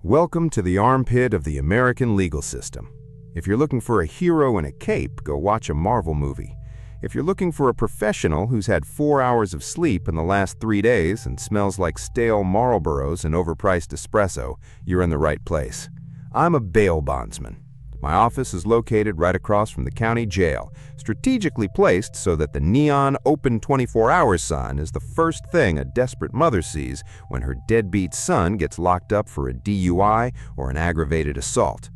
Welcome to the armpit of the American legal system. If you're looking for a hero in a cape, go watch a Marvel movie. If you're looking for a professional who's had 4 hours of sleep in the last 3 days and smells like stale Marlboros and overpriced espresso, you're in the right place. I'm a bail bondsman. My office is located right across from the county jail, strategically placed so that the neon open 24 hours sign is the first thing a desperate mother sees when her deadbeat son gets locked up for a DUI or an aggravated assault.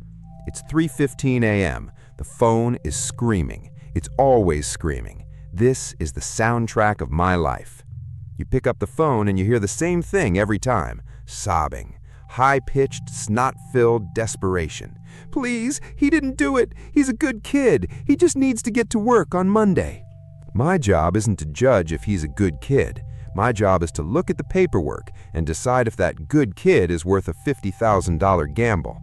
It's 3:15 a.m. The phone is screaming. It's always screaming. This is the soundtrack of my life. You pick up the phone and you hear the same thing every time, sobbing. High-pitched, snot-filled desperation. Please, he didn't do it. He's a good kid. He just needs to get to work on Monday. My job isn't to judge if he's a good kid. My job is to look at the paperwork and decide if that good kid is worth a $50,000 gamble.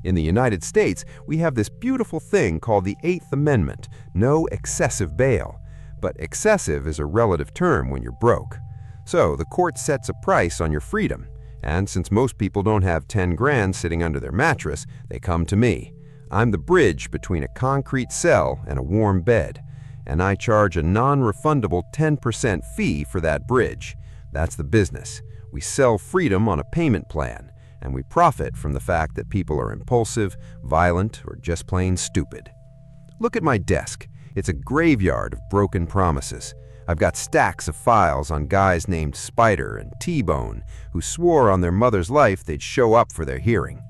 In the United States, we have this beautiful thing called the Eighth Amendment, no excessive bail. But excessive is a relative term when you're broke. So the court sets a price on your freedom. And since most people don't have 10 grand sitting under their mattress, they come to me. I'm the bridge between a concrete cell and a warm bed. And I charge a non-refundable 10% fee for that bridge. That's the business. We sell freedom on a payment plan. And we profit from the fact that people are impulsive, violent, or just plain stupid. Look at my desk. It's a graveyard of broken promises. I've got stacks of files on guys named Spider and T-Bone who swore on their mother's life they'd show up for their hearing.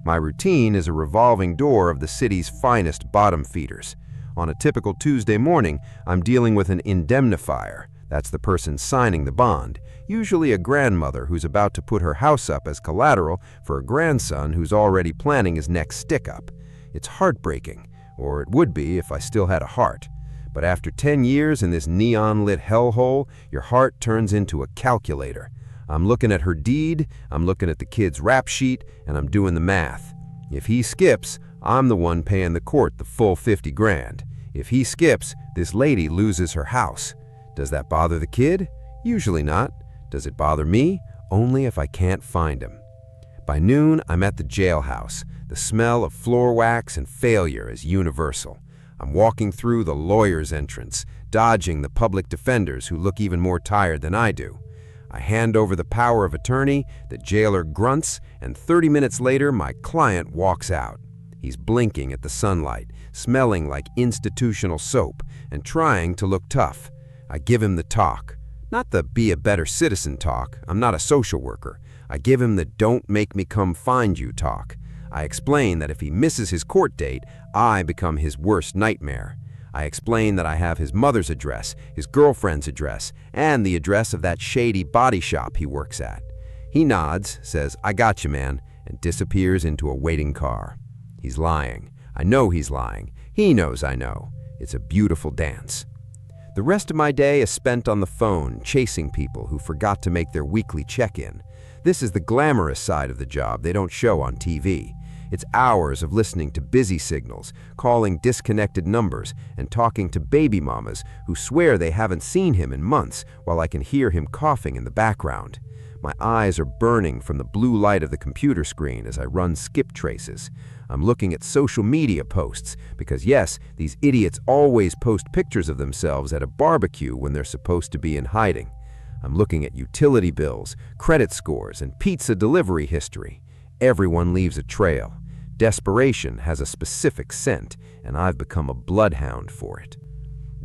My routine is a revolving door of the city's finest bottom feeders. On a typical Tuesday morning, I'm dealing with an indemnifier. That's the person signing the bond, usually a grandmother who's about to put her house up as collateral for a grandson who's already planning his next stick-up. It's heartbreaking, or it would be if I still had a heart. But after 10 years in this neon-lit hellhole, your heart turns into a calculator. I'm looking at her deed, I'm looking at the kid's rap sheet, and I'm doing the math. If he skips, I'm the one paying the court the full 50 grand. If he skips, this lady loses her house. Does that bother the kid? Usually not. Does it bother me? Only if I can't find him. By noon, I'm at the jailhouse. The smell of floor wax and failure is universal. I'm walking through the lawyer's entrance, dodging the public defenders who look even more tired than I do. I hand over the power of attorney, the jailer grunts, and 30 minutes later, my client walks out. He's blinking at the sunlight, smelling like institutional soap, and trying to look tough. I give him the talk. Not the be a better citizen talk. I'm not a social worker. I give him the don't make me come find you talk. I explain that if he misses his court date, I become his worst nightmare. I explain that I have his mother's address, his girlfriend's address, and the address of that shady body shop he works at. He nods, says, "I got you, man," and disappears into a waiting car. He's lying. I know he's lying. He knows I know. It's a beautiful dance. The rest of my day is spent on the phone, chasing people who forgot to make their weekly check-in. This is the glamorous side of the job they don't show on TV. It's hours of listening to busy signals, calling disconnected numbers, and talking to baby mamas who swear they haven't seen him in months while I can hear him coughing in the background. My eyes are burning from the blue light of the computer screen as I run skip traces. I'm looking at social media posts because, yes, these idiots always post pictures of themselves at a barbecue when they're supposed to be in hiding. I'm looking at utility bills, credit scores, and pizza delivery history. Everyone leaves a trail. Desperation has a specific scent, and I've become a bloodhound for it.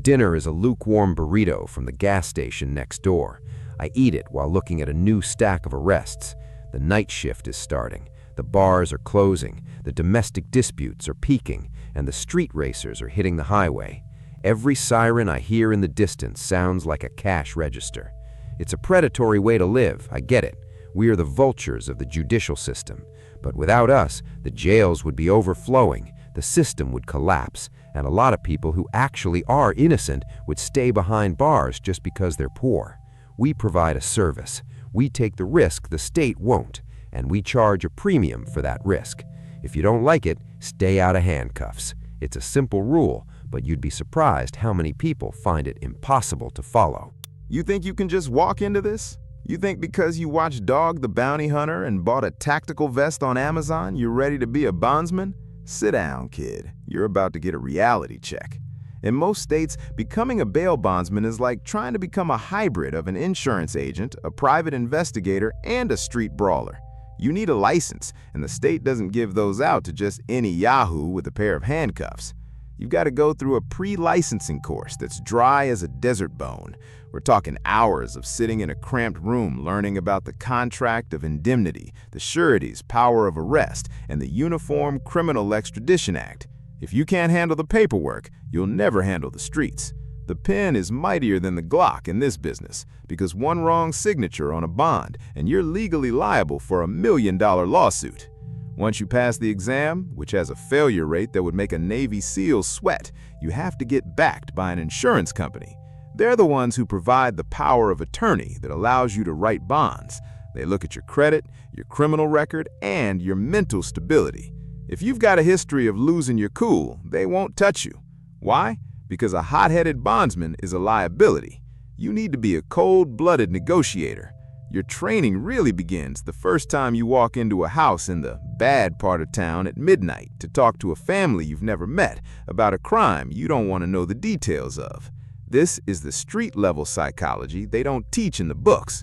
Dinner is a lukewarm burrito from the gas station next door. I eat it while looking at a new stack of arrests. The night shift is starting. The bars are closing. The domestic disputes are peaking, and the street racers are hitting the highway. Every siren I hear in the distance sounds like a cash register. It's a predatory way to live, I get it. We are the vultures of the judicial system. But without us, the jails would be overflowing, the system would collapse, and a lot of people who actually are innocent would stay behind bars just because they're poor. We provide a service. We take the risk the state won't, and we charge a premium for that risk. If you don't like it, stay out of handcuffs. It's a simple rule, but you'd be surprised how many people find it impossible to follow. You think you can just walk into this? You think because you watched Dog the Bounty Hunter and bought a tactical vest on Amazon, you're ready to be a bondsman? Sit down, kid. You're about to get a reality check. In most states, becoming a bail bondsman is like trying to become a hybrid of an insurance agent, a private investigator, and a street brawler. You need a license, and the state doesn't give those out to just any yahoo with a pair of handcuffs. You've got to go through a pre-licensing course that's dry as a desert bone. We're talking hours of sitting in a cramped room learning about the contract of indemnity, the surety's power of arrest, and the Uniform Criminal Extradition Act. If you can't handle the paperwork, you'll never handle the streets. The pen is mightier than the Glock in this business, because one wrong signature on a bond and you're legally liable for $1 million lawsuit. Once you pass the exam, which has a failure rate that would make a Navy SEAL sweat, you have to get backed by an insurance company. They're the ones who provide the power of attorney that allows you to write bonds. They look at your credit, your criminal record, and your mental stability. If you've got a history of losing your cool, they won't touch you. Why? Because a hot-headed bondsman is a liability. You need to be a cold-blooded negotiator. Your training really begins the first time you walk into a house in the bad part of town at midnight to talk to a family you've never met about a crime you don't want to know the details of. This is the street-level psychology they don't teach in the books.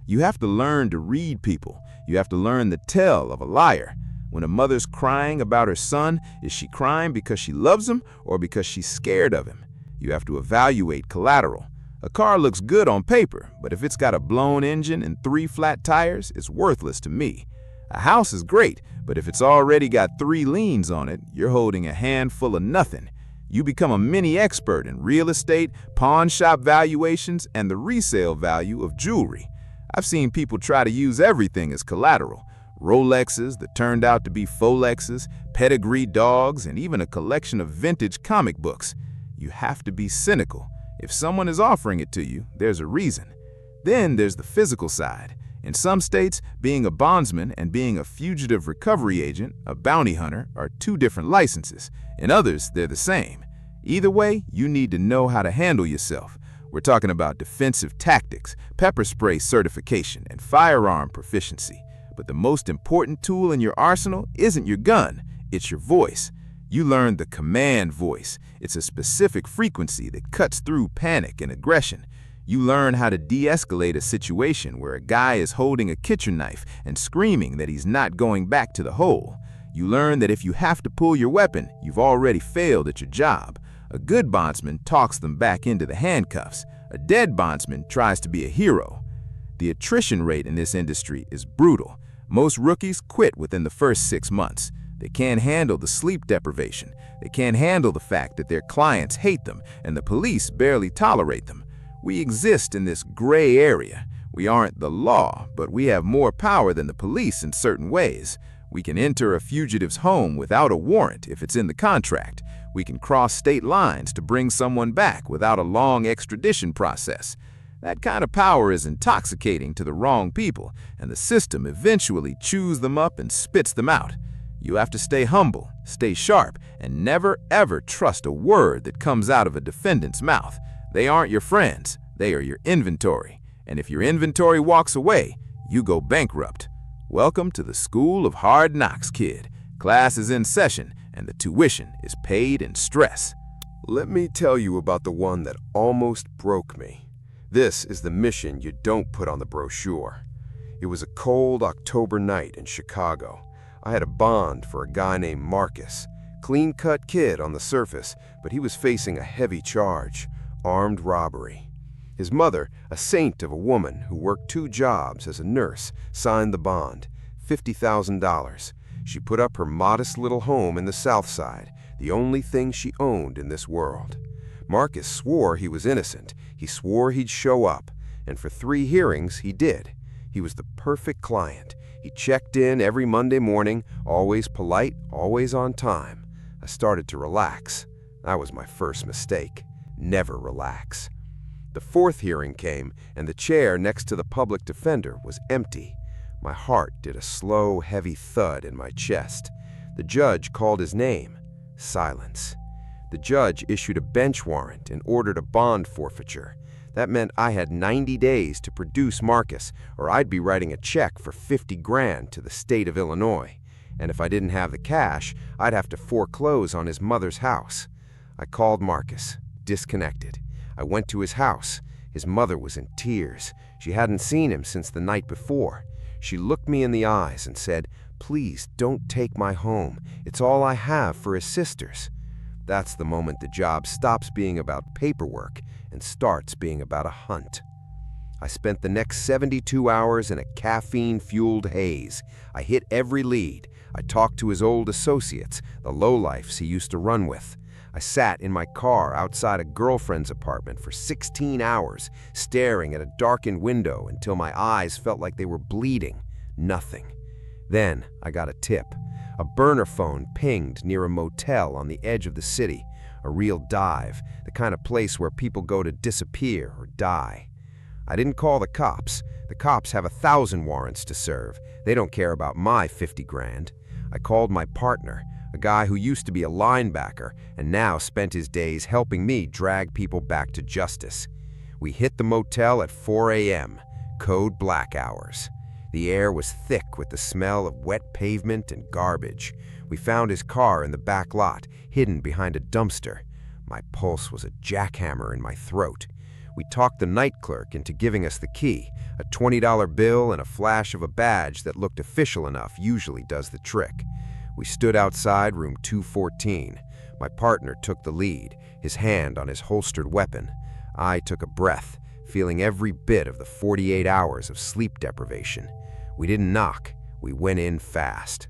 You have to learn to read people. You have to learn the tell of a liar. When a mother's crying about her son, is she crying because she loves him or because she's scared of him? You have to evaluate collateral. A car looks good on paper, but if it's got a blown engine and 3 flat tires, it's worthless to me. A house is great, but if it's already got 3 liens on it, you're holding a handful of nothing. You become a mini expert in real estate, pawn shop valuations, and the resale value of jewelry. I've seen people try to use everything as collateral. Rolexes that turned out to be Folexes, pedigree dogs, and even a collection of vintage comic books. You have to be cynical. If someone is offering it to you, there's a reason. Then there's the physical side. In some states, being a bondsman and being a fugitive recovery agent, a bounty hunter, are 2 different licenses. In others, they're the same. Either way, you need to know how to handle yourself. We're talking about defensive tactics, pepper spray certification, and firearm proficiency. But the most important tool in your arsenal isn't your gun, it's your voice. You learn the command voice. It's a specific frequency that cuts through panic and aggression. You learn how to de-escalate a situation where a guy is holding a kitchen knife and screaming that he's not going back to the hole. You learn that if you have to pull your weapon, you've already failed at your job. A good bondsman talks them back into the handcuffs. A dead bondsman tries to be a hero. The attrition rate in this industry is brutal. Most rookies quit within the first 6 months. They can't handle the sleep deprivation. They can't handle the fact that their clients hate them and the police barely tolerate them. We exist in this gray area. We aren't the law, but we have more power than the police in certain ways. We can enter a fugitive's home without a warrant if it's in the contract. We can cross state lines to bring someone back without a long extradition process. That kind of power is intoxicating to the wrong people, and the system eventually chews them up and spits them out. You have to stay humble, stay sharp, and never ever trust a word that comes out of a defendant's mouth. They aren't your friends, they are your inventory. And if your inventory walks away, you go bankrupt. Welcome to the School of Hard Knocks, kid. Class is in session, and the tuition is paid in stress. Let me tell you about the one that almost broke me. This is the mission you don't put on the brochure. It was a cold October night in Chicago. I had a bond for a guy named Marcus. Clean-cut kid on the surface, but he was facing a heavy charge, armed robbery. His mother, a saint of a woman who worked 2 jobs as a nurse, signed the bond, $50,000. She put up her modest little home in the South Side, the only thing she owned in this world. Marcus swore he was innocent. He swore he'd show up, and for 3 hearings he did. He was the perfect client. He checked in every Monday morning, always polite, always on time. I started to relax. That was my first mistake. Never relax. The 4th hearing came, and the chair next to the public defender was empty. My heart did a slow, heavy thud in my chest. The judge called his name. Silence. The judge issued a bench warrant and ordered a bond forfeiture. That meant I had 90 days to produce Marcus, or I'd be writing a check for 50 grand to the state of Illinois. And if I didn't have the cash, I'd have to foreclose on his mother's house. I called Marcus, disconnected. I went to his house. His mother was in tears. She hadn't seen him since the night before. She looked me in the eyes and said, "Please don't take my home. It's all I have for his sisters." That's the moment the job stops being about paperwork and starts being about a hunt. I spent the next 72 hours in a caffeine-fueled haze. I hit every lead. I talked to his old associates, the lowlifes he used to run with. I sat in my car outside a girlfriend's apartment for 16 hours, staring at a darkened window until my eyes felt like they were bleeding. Nothing. Then I got a tip. A burner phone pinged near a motel on the edge of the city, a real dive, the kind of place where people go to disappear or die. I didn't call the cops. The cops have 1,000 warrants to serve. They don't care about my 50 grand. I called my partner, a guy who used to be a linebacker and now spent his days helping me drag people back to justice. We hit the motel at 4 a.m., code black hours. The air was thick with the smell of wet pavement and garbage. We found his car in the back lot, hidden behind a dumpster. My pulse was a jackhammer in my throat. We talked the night clerk into giving us the key. A $20 bill and a flash of a badge that looked official enough usually does the trick. We stood outside room 214. My partner took the lead, his hand on his holstered weapon. I took a breath, feeling every bit of the 48 hours of sleep deprivation. We didn't knock. We went in fast.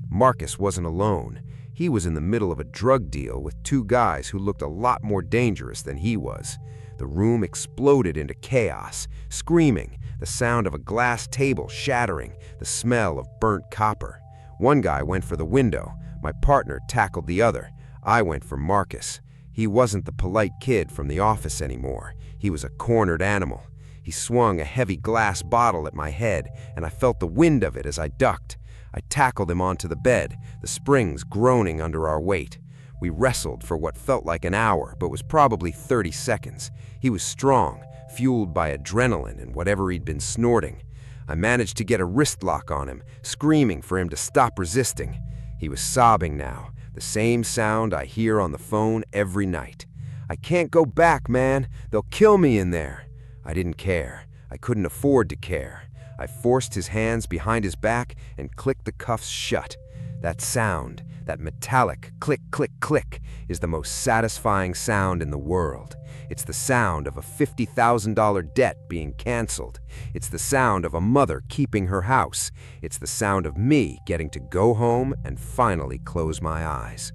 Marcus wasn't alone. He was in the middle of a drug deal with two guys who looked a lot more dangerous than he was. The room exploded into chaos, screaming, the sound of a glass table shattering, the smell of burnt copper. One guy went for the window. My partner tackled the other. I went for Marcus. He wasn't the polite kid from the office anymore. He was a cornered animal. He swung a heavy glass bottle at my head, and I felt the wind of it as I ducked. I tackled him onto the bed, the springs groaning under our weight. We wrestled for what felt like an hour, but was probably 30 seconds. He was strong, fueled by adrenaline and whatever he'd been snorting. I managed to get a wrist lock on him, screaming for him to stop resisting. He was sobbing now, the same sound I hear on the phone every night. "I can't go back, man. They'll kill me in there." I didn't care. I couldn't afford to care. I forced his hands behind his back and clicked the cuffs shut. That sound, that metallic click, click, click, is the most satisfying sound in the world. It's the sound of a $50,000 debt being canceled. It's the sound of a mother keeping her house. It's the sound of me getting to go home and finally close my eyes.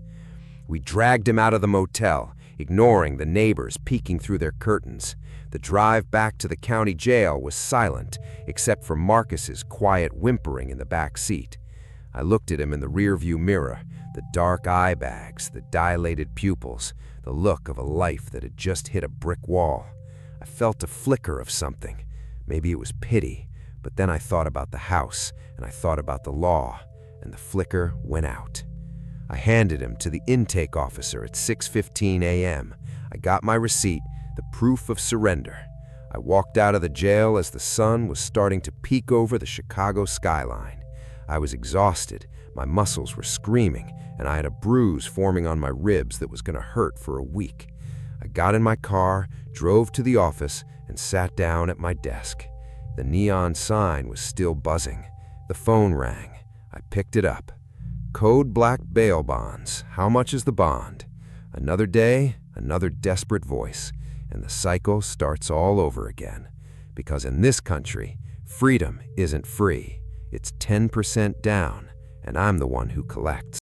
We dragged him out of the motel, ignoring the neighbors peeking through their curtains. The drive back to the county jail was silent, except for Marcus's quiet whimpering in the back seat. I looked at him in the rearview mirror, the dark eye bags, the dilated pupils, the look of a life that had just hit a brick wall. I felt a flicker of something. Maybe it was pity, but then I thought about the house, and I thought about the law, and the flicker went out. I handed him to the intake officer at 6:15 a.m. I got my receipt, the proof of surrender. I walked out of the jail as the sun was starting to peek over the Chicago skyline. I was exhausted, my muscles were screaming, and I had a bruise forming on my ribs that was going to hurt for a week. I got in my car, drove to the office, and sat down at my desk. The neon sign was still buzzing. The phone rang. I picked it up. Code black bail bonds. How much is the bond? Another day, another desperate voice, and the cycle starts all over again. Because in this country, freedom isn't free. It's 10% down, and I'm the one who collects.